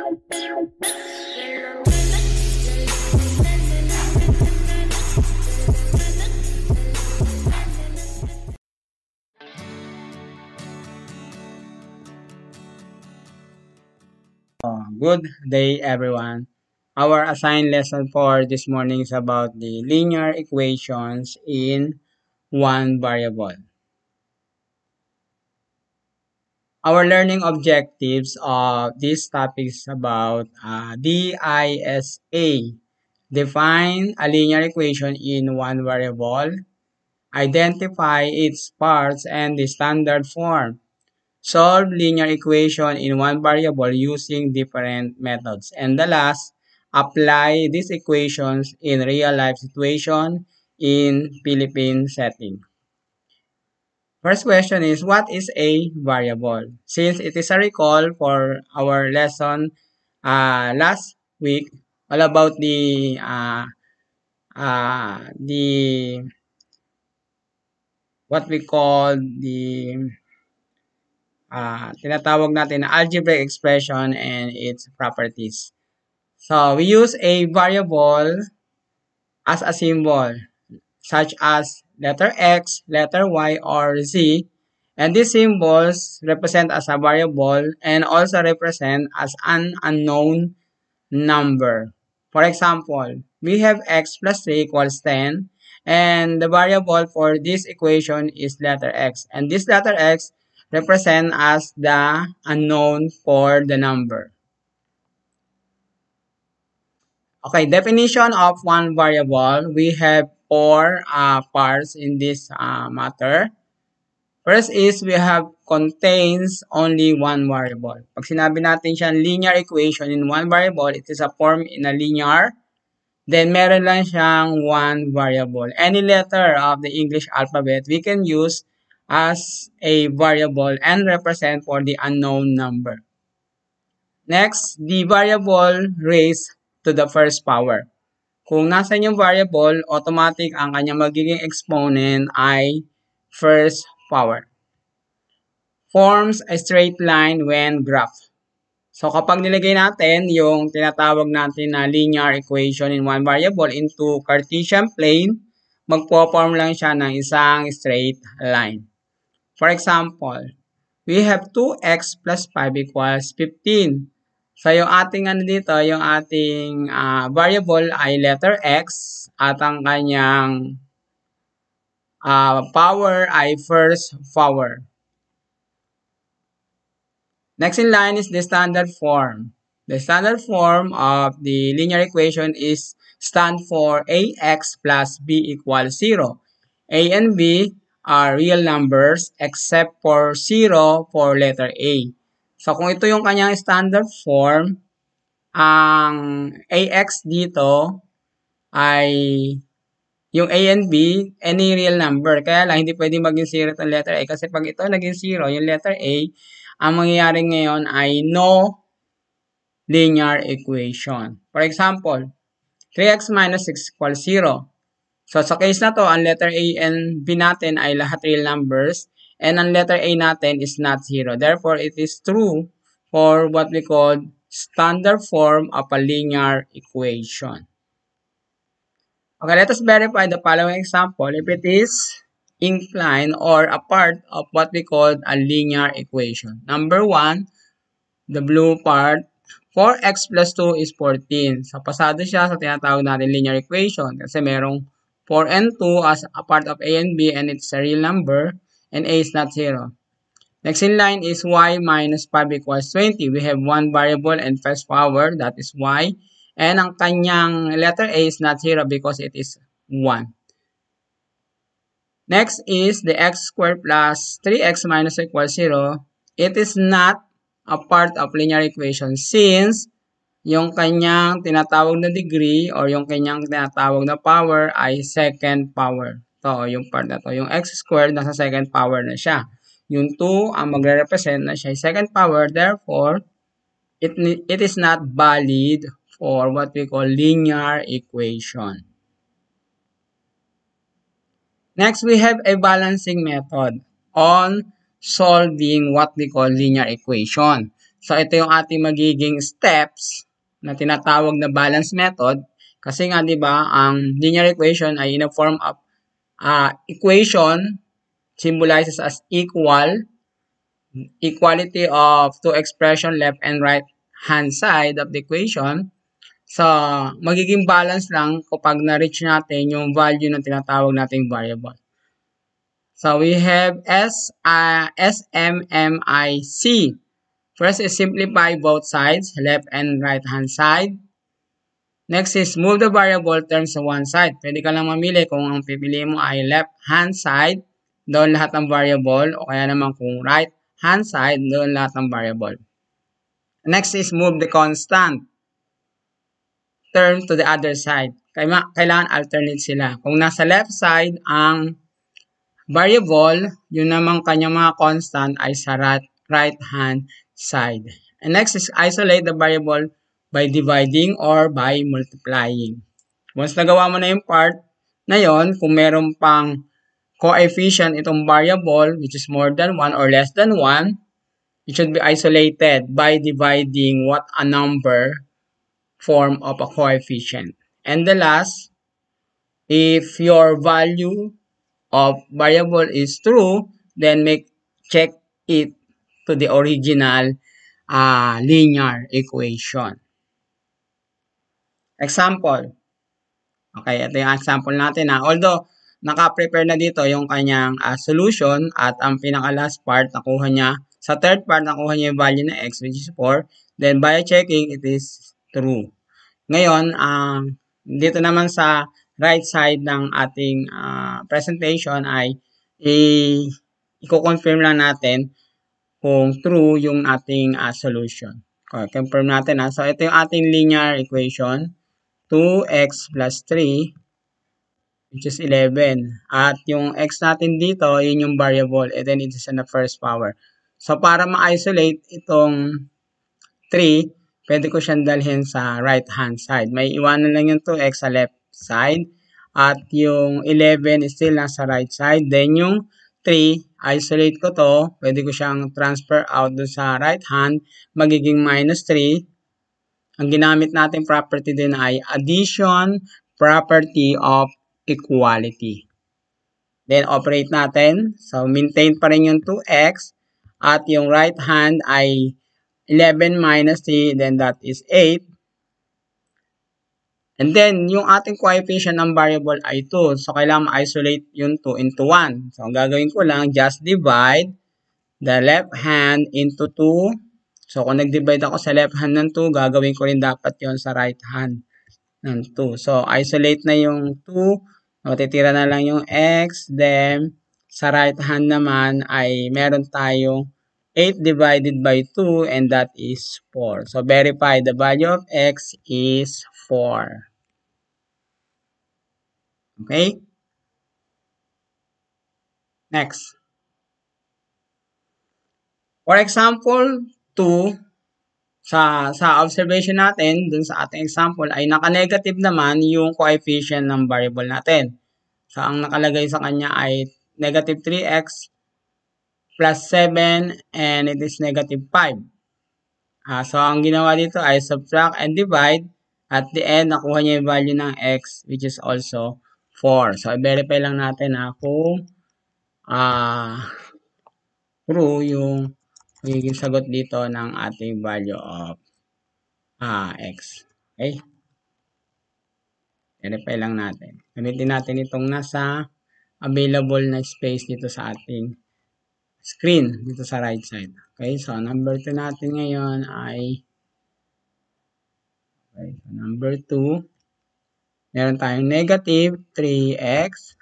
Good day, everyone. Our assigned lesson for this morning is about the linear equations in one variable. Our learning objectives of this topic is about DISA. Define a linear equation in one variable. Identify its parts and the standard form. Solve linear equation in one variable using different methods. And the last, apply these equations in real-life situation in Philippine setting. First question is, what is a variable? Since it is a recall for our lesson last week, all about the what we call the tinatawag natin na algebraic expression and its properties. So, we use a variable as a symbol, such as letter X, letter Y, or Z, and these symbols represent as a variable and also represent as an unknown number. For example, we have X plus 3 equals 10, and the variable for this equation is letter X, and this letter X represent as the unknown for the number. Okay, definition of one variable. We have four parts in this matter. First is we have contains only one variable. Pag sinabi natin siyang linear equation in one variable, it is a form in a linear. Then meron lang siyang one variable. Any letter of the English alphabet we can use as a variable and represent for the unknown number. Next, the variable raised to the first power. Kung nasan yung variable, automatic ang kanyang magiging exponent ay first power. Forms a straight line when graphed. So kapag nilagay natin yung tinatawag natin na linear equation in one variable into Cartesian plane, magpo-form lang siya ng isang straight line. For example, we have 2x plus 5 equals 15. So, yung ating dito, yung ating variable ay letter x at ang kanyang power ay first power. Next in line is the standard form. The standard form of the linear equation is stand for ax plus b equals 0. A and b are real numbers except for 0 for letter A. So, kung ito yung kanyang standard form, ang ax dito ay yung a and b, any real number. Kaya lang, hindi pwede maging 0 itong letter A. Kasi pag ito naging 0, yung letter A, ang mangyayari ngayon ay no linear equation. For example, 3x minus 6 equals 0. So, sa case na to, ang letter A and B natin ay lahat real numbers. And ang letter A natin is not 0. Therefore, it is true for what we call standard form of a linear equation. Okay, let us verify the following example if it is inclined or a part of what we call a linear equation. Number 1, the blue part, 4x plus 2 is 14. So, pasado siya sa tinatawag natin linear equation kasi merong 4 and 2 as a part of A and B and it's a real number and A is not 0. Next in line is y minus 5 equals 20. We have one variable and first power, that is y. And ang kanyang letter A is not 0 because it is 1. Next is the x squared plus 3x minus equals 0. It is not a part of linear equation since yung kanyang tinatawag na degree or yung kanyang tinatawag na power ay second power. So, yung part na to. Yung x squared nasa second power na siya. Yung 2 ang magre-represent na siya second power. Therefore, it is not valid for what we call linear equation. Next, we have a balancing method on solving what we call linear equation. So, ito yung ating magiging steps na tinatawag na balance method. Kasi nga, di ba, ang linear equation ay in a form of equation symbolizes as equality of two expression left and right hand side of the equation. So, magiging balance lang kapag na-reach natin yung value ng tinatawag nating variable. So, we have SMMIC. First is simplify both sides, left and right hand side. Next is move the variable terms to one side. Pwede ka lang mamili kung ang pipili mo ay left hand side, doon lahat ng variable, o kaya naman kung right hand side, doon lahat ng variable. Next is move the constant term to the other side. Kailangan alternate sila. Kung nasa left side ang variable, yun namang kanyang mga constant ay sa right hand side. And next is isolate the variable by dividing or by multiplying. Once nagawa mo na yung part na yon, kung meron pang coefficient itong variable which is more than 1 or less than 1, it should be isolated by dividing what a number form of a coefficient. And the last, if your value of variable is true, then check it to the original linear equation. Example. Okay, ito yung example natin. Although, naka-prepare na dito yung kanyang solution at ang pinaka-last part, nakuha niya. Sa third part, nakuha niya yung value na x, which is 4. Then, by checking, it is true. Ngayon, dito naman sa right side ng ating presentation ay i-confirm lang natin kung true yung ating solution. Okay, confirm natin. So, ito yung ating linear equation. 2x plus 3, which is 11. At yung x natin dito, yun yung variable. And then, it is in the first power. So, para ma-isolate itong 3, pwede ko siyang dalhin sa right-hand side. May iwanan lang yung 2x sa left side. At yung 11 is still nasa right side. Then, yung 3, isolate ko to. Pwede ko siyang transfer out dun sa right hand. Magiging minus 3. Ang ginamit natin property din ay addition property of equality. Then, operate natin. So, maintain pa rin yung 2x. At yung right hand ay 11 minus 3. Then, that is 8. And then, yung ating coefficient ng variable ay 2. So, kailangan ma-isolate yung 2 into 1. So, ang gagawin ko lang, just divide the left hand into 2. So, kung nag-divide ako sa left hand ng 2, gagawin ko rin dapat yon sa right hand ng 2. So, isolate na yung 2. Matitira na lang yung x. Then, sa right hand naman ay meron tayong 8 divided by 2 and that is 4. So, verify the value of x is 4. Okay? Next. For example, 2, sa observation natin, dun sa ating example, ay naka-negative naman yung coefficient ng variable natin. So, ang nakalagay sa kanya ay negative 3x plus 7 and it is negative 5. So, ang ginawa dito ay subtract and divide. At the end, nakuha niya yung value ng x which is also 4. So, i-verify lang natin kung true yung magiging sagot dito ng ating value of x. Okay? Verify lang natin. Gamitin natin itong nasa available na space dito sa ating screen dito sa right side. Okay? So, number 2 natin ngayon ay number 2. Meron tayong negative 3x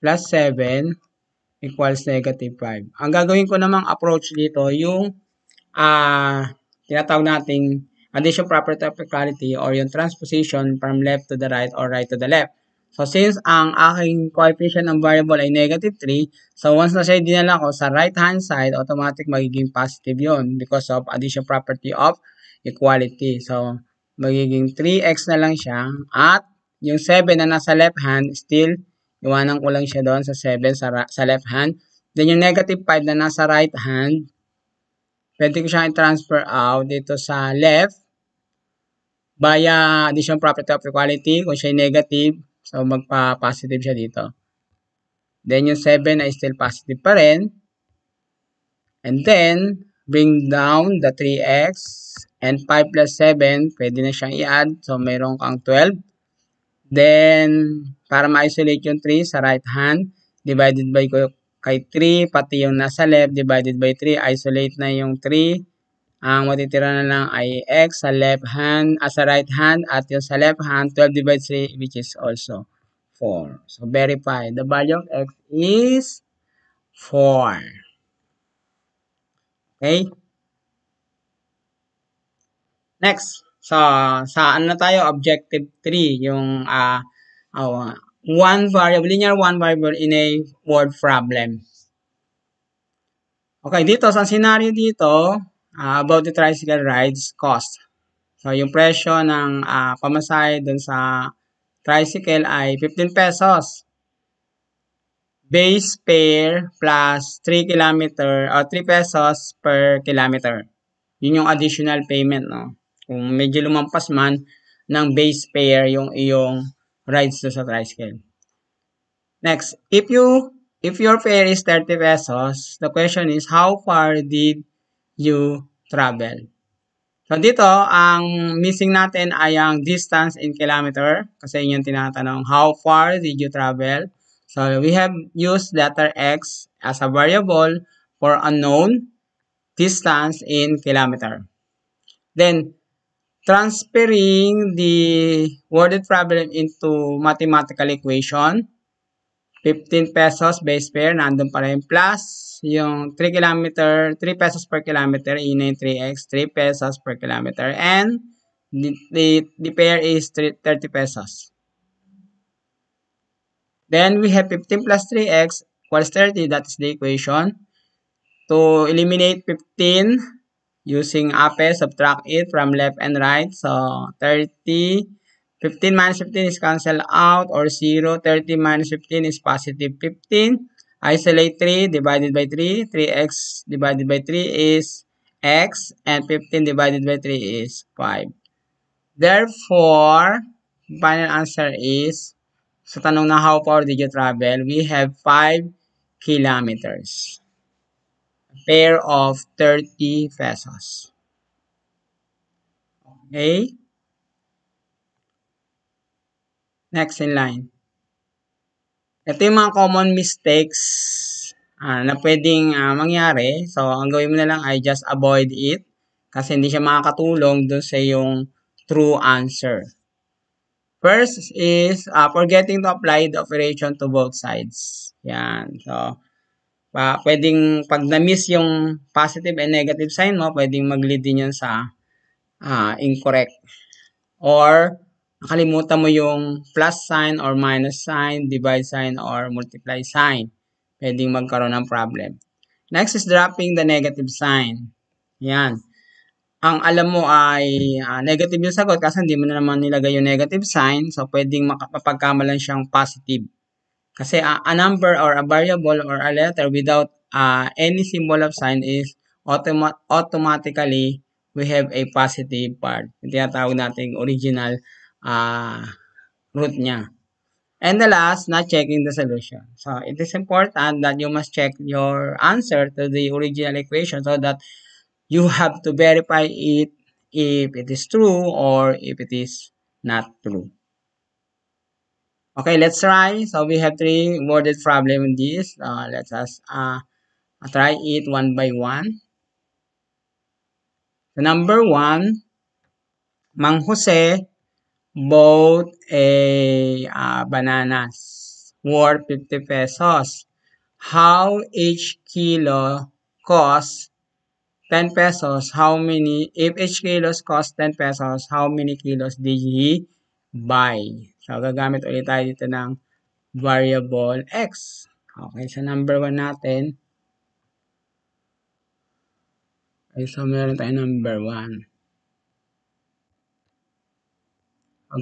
plus 7 equals negative 5. Ang gagawin ko namang approach dito yung tinatawag nating addition property of equality or yung transposition from left to the right or right to the left. So, since ang aking coefficient ng variable ay negative 3, so once na siya dinala ko sa right-hand side, automatic magiging positive yon because of addition property of equality. So, magiging 3x na lang siya at yung 7 na nasa left hand, still iwanan ko lang siya doon sa 7 sa left hand. Then, yung negative 5 na nasa right hand, pwede ko siyang i-transfer out dito sa left via addition property of equality. Kung siya ay negative, so magpa-positive siya dito. Then yung 7 ay still positive pa rin. And then, bring down the 3x and 5 plus 7, pwede na siyang i-add. So, mayroon kang 12. Then, para ma-isolate yung 3 sa right hand, divided by kay 3, pati yung nasa left, divided by 3, isolate na yung 3. Ang matitira na lang ay x sa left hand, sa right hand, at yung sa left hand, 12 divided 3, which is also 4. So, verify. The value of x is 4. Okay? Next, sa ano na tayo, objective 3, yung linear one variable in a word problem. Okay, dito, sa scenario dito, about the tricycle rides cost. So, yung presyo ng pamasahe dun sa tricycle ay 15 pesos. Base fare plus 3 kilometer o 3 pesos per kilometer. Yun yung additional payment, no? Kung medyo lumampas man ng base fare yung iyong rides sa tricycle. Next, if your fare is 30 pesos, the question is how far did you travel? So dito, ang missing natin ay ang distance in kilometer kasi yun yung tinatanong, how far did you travel? So we have used letter X as a variable for unknown distance in kilometer. Then, transferring the worded problem into mathematical equation, 15 pesos base fare, nandun pa rin, plus yung 3 pesos per kilometer, yun yung 3x, 3 pesos per kilometer, and the fare is 30 pesos. Then we have 15 plus 3x equals 30, that is the equation. To eliminate 15, using APE, subtract it from left and right. So, 30, 15 minus 15 is cancelled out or 0. 30 minus 15 is positive 15. Isolate 3 divided by 3. 3x divided by 3 is x. And 15 divided by 3 is 5. Therefore, final answer is, sa tanong na how far did you travel, we have 5 kilometers. Pair of 30 pesos. Okay? Next in line. Ito yung mga common mistakes na pwedeng mangyari. So, ang gawin mo na lang ay just avoid it kasi hindi siya makakatulong dun sa yung true answer. First is forgetting to apply the operation to both sides. Yan. So, pwedeng pag na-miss yung positive and negative sign mo, pwedeng mag-lead din yun sa incorrect. Or, nakalimutan mo yung plus sign or minus sign, divide sign or multiply sign. Pwedeng magkaroon ng problem. Next is dropping the negative sign. Yan. Ang alam mo ay negative yung sagot kasi hindi mo na naman nilagay yung negative sign. So, pwedeng mapagkamalan siyang positive. Kasi a number or a variable or a letter without any symbol of sign is automatically we have a positive part. Yung tinatawag natin original root niya. And the last, not checking the solution. So, it is important that you must check your answer to the original equation so that you have to verify it if it is true or if it is not true. Okay, let's try. So, we have 3 worded problem in this. Let's try it one by one. So, number 1, Mang Jose bought a bananas worth 50 pesos. How each kilo costs 10 pesos? If each kilos cost 10 pesos, how many kilos did he buy? So, gagamit ulit tayo dito ng variable x. Okay, so number 1 natin. Okay, so meron tayo number 1.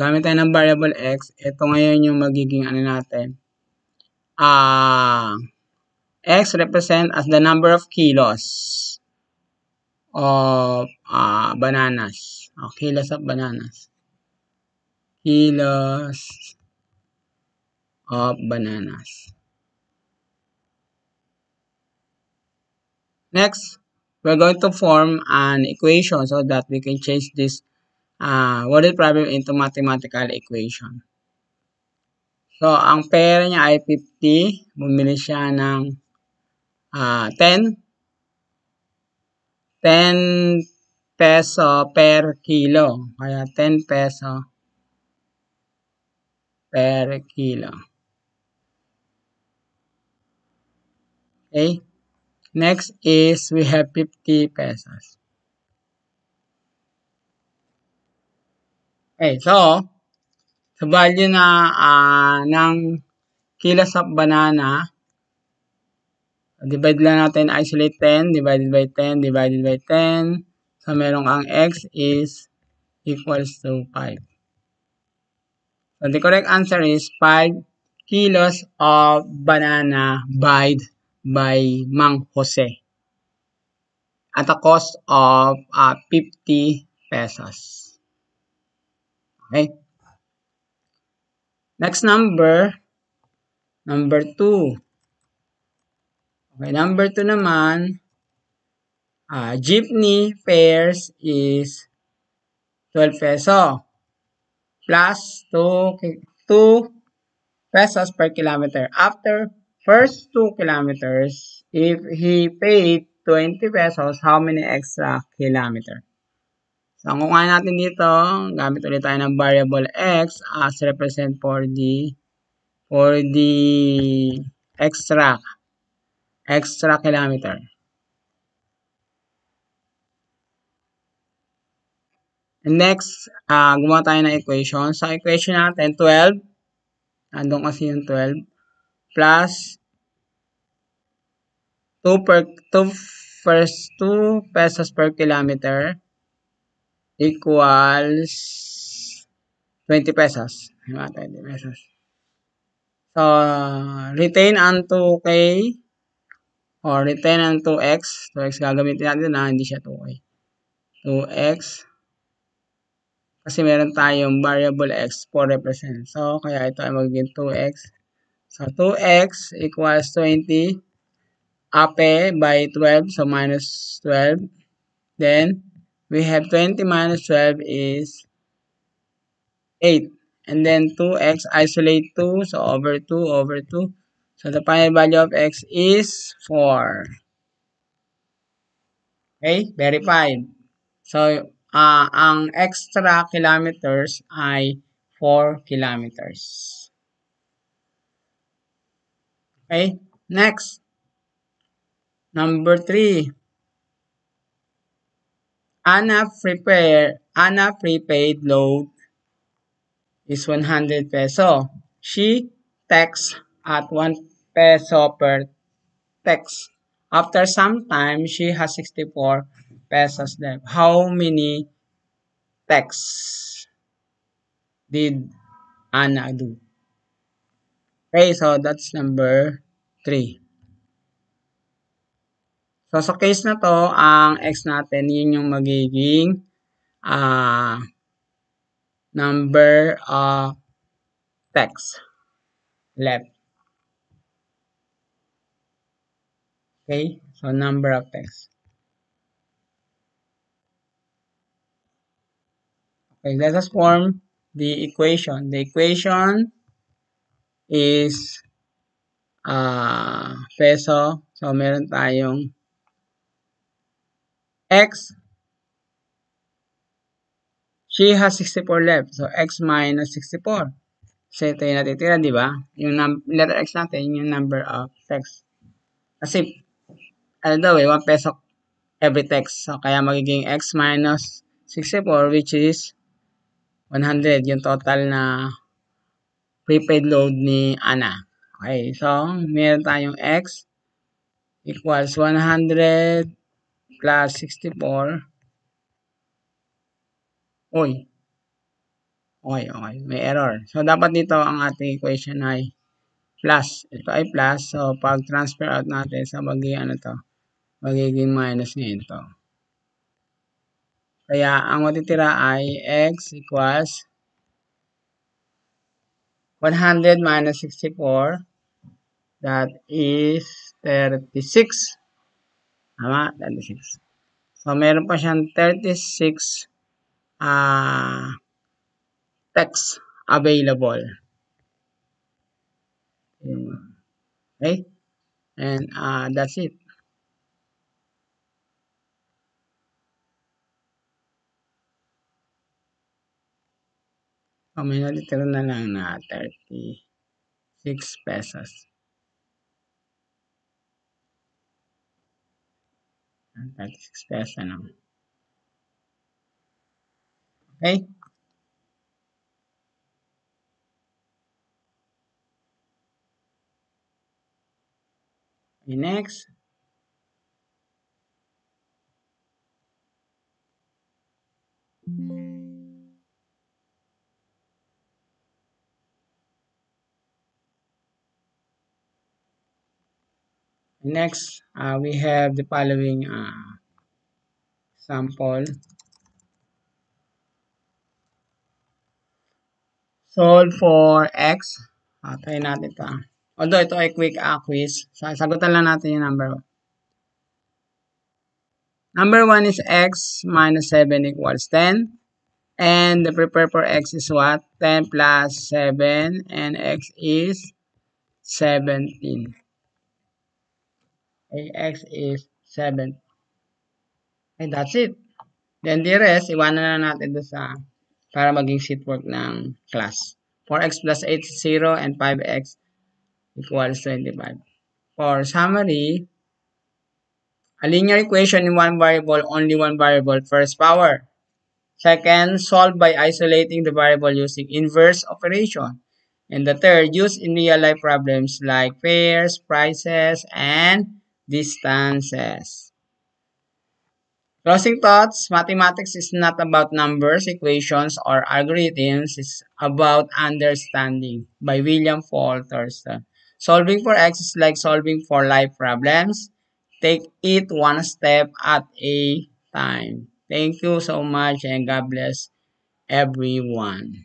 Gamit tayo ng variable x, ito ngayon yung magiging ano natin. X represent as the number of kilos of bananas. Kilos of bananas. Kilos of bananas. Next, we're going to form an equation so that we can change this worded problem into mathematical equation. So, ang pera niya ay 50. Bumili siya ng 10. 10 peso per kilo. Kaya 10 peso per kilo. Okay. Next is we have 50 pesos. Okay. So, sa value na ng kilos of banana, divide lang natin, isolate 10, divided by 10, divided by 10. So, meron kang x is equals to 5. So, the correct answer is 5 kilos of banana by Mang Jose at a cost of 50 pesos. Okay. Next number 2. Okay, number 2 naman, jeepney fares is 12 peso plus 2 pesos per kilometer. After first 2 kilometers, if he paid 20 pesos, how many extra kilometer? So, ang kukuhain natin dito, gamit ulit tayo ng variable x as represent for the extra kilometer. And next, gumawa tayo ng equation. Sa equation natin, 12, andun kasi yung 12, plus 2 first 2 pesos per kilometer equals 20 pesos. 20 pesos. So, retain ang 2k or retain ang 2x. 2x gagamitin natin na hindi siya 2k. 2x kasi meron tayong variable x for represent. So, kaya ito ay magiging 2x. So, 2x equals 20 ape by 12. So, minus 12. Then, we have 20 minus 12 is 8. And then 2x isolate 2. So, over 2 over 2. So, the final value of x is 4. Okay? Verified. So, ang extra kilometers ay 4 kilometers. Okay? Next. Number 3. Anna prepaid load is 100 peso. She texts at 1 peso per text. After some time, she has 64 pesos left. How many texts did Anna do? Okay, so that's number 3. So, sa case na to, ang x natin, yun yung magiging number of text left. Okay, so number of text. Okay, let us form the equation. The equation is peso. So, meron tayong x. She has 64 left. So, x minus 64. So, ito yung natitira, di ba? Yung letter x natin, yung number of text. Kasi, ano daw 1 peso every text. So, kaya magiging x minus 64, which is 100. Yung total na prepaid load ni Ana. Okay, so, meron tayong x equals 100 plus 64. Uy. Okay. May error. So, dapat dito ang ating equation ay plus. Ito ay plus. So, pag transfer out natin sa magiging minus ngayon to. Kaya ang matitira ay x equals 100 minus 64. That is 36. Tama? 36. So, meron pa siyang 36 text available. Okay? And that's it. So, may natitira na lang na 36 pesos. 36 pesos na. Okay? Okay, next. Next, we have the following sample. Solve for x. Try natin ito. Although ito ay quick quiz. Sagutan lang natin yung number 1. Number 1 is x minus 7 equals 10. And the prepare for x is what? 10 plus 7. And x is 17. Okay, x is 7. Okay, that's it. Then the rest, iwanan na natin doon sa para maging sheet work ng class. 4x plus 8 is 0 and 5x equals 25. For summary, a linear equation in one variable, only one variable, first power. Second, solve by isolating the variable using inverse operation. And the third, use in real life problems like pairs, prices, and distances. Closing thoughts, mathematics is not about numbers, equations, or algorithms. It's about understanding by William Fall Thurston. Solving for X is like solving for life problems. Take it one step at a time. Thank you so much and God bless everyone.